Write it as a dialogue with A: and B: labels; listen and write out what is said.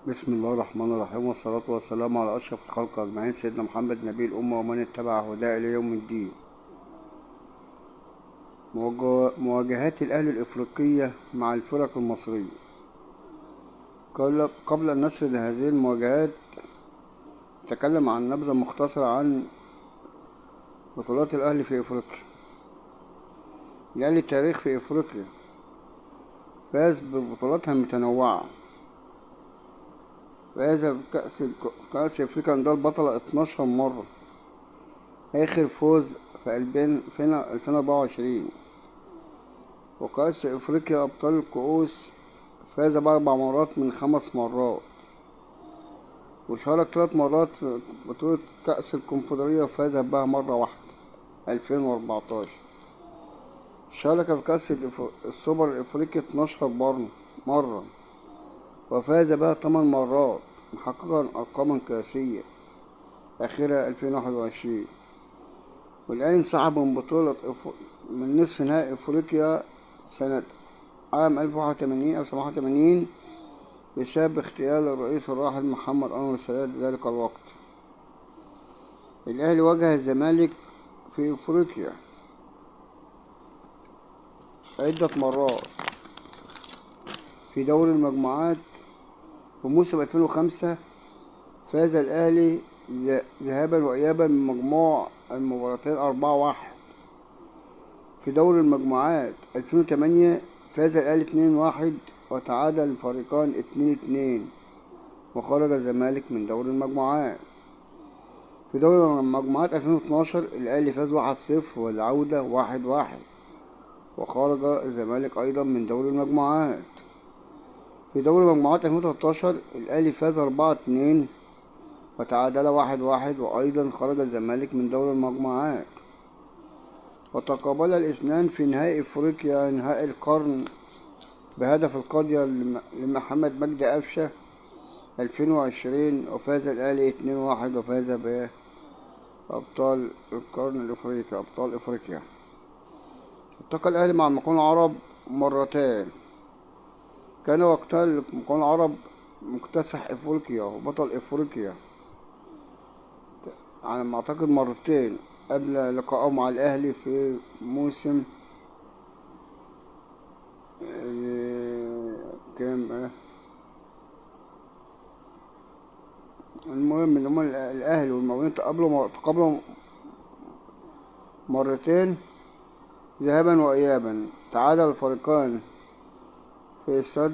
A: بسم الله الرحمن الرحيم، والصلاة والسلام على أشرف الخلق أجمعين، سيدنا محمد نبي الأمة ومن اتبع هداه إلى يوم الدين. مواجهات الأهلي الإفريقية مع الفرق المصرية. قبل أن نسرد هذه المواجهات نتكلم عن نبذة مختصرة عن بطولات الأهلي في إفريقيا. الأهلي التاريخ في إفريقيا فاز ببطولاتها المتنوعة. فاز بكأس أفريقيا أندية البطلة 12 مرة، آخر فوز في 2024. وكأس أفريقيا أبطال الكؤوس فاز ب4 مرات من 5 مرات، وشارك 3 مرات في بطولة كأس الكونفدرالية وفاز بها مرة واحدة 2014. شارك في كأس السوبر الأفريقي 12 مرة وفاز بها 8 مرات، محققا أرقاما قياسية آخرها 2021. والآن انسحب من بطولة من نصف نهائي أفريقيا سنة عام 1081 أو 87 بسبب اغتيال الرئيس الراحل محمد أنور السادات ذلك الوقت. الأهلي واجه الزمالك في أفريقيا عدة مرات في دوري المجموعات. في موسم 2005 فاز الأهلي ذهابا وإيابا من مجموع المباراتين 4-1. في دوري المجموعات 2008 فاز الأهلي 2-1 وتعادل الفريقان 2-2 وخرج الزمالك من دوري المجموعات. في دوري المجموعات 2012 الأهلي فاز 1-0 والعودة 1-1 وخرج الزمالك أيضا من دوري المجموعات. في دوري المجموعات 2013 الأهلي فاز 4-2 وتعادل 1-1 وأيضا خرج الزمالك من دوري المجموعات. وتقابل الاثنان في نهائي أفريقيا نهائي القرن بهدف القاضية لمحمد مجدي قفشة 2020 وفاز الأهلي 2-1 وفاز بأبطال القرن الأفريقي أبطال أفريقيا. التقى الأهلي مع المقاولون العرب مرتين. كان وقتها المقاولون العرب مكتسح أفريقيا وبطل أفريقيا على ما أعتقد مرتين قبل لقائه مع الأهلي في موسم كام. المهم ان هما الاهلي والمقاولين تقابلوا مرتين ذهابا وايابا. تعادل الفريقان في استاد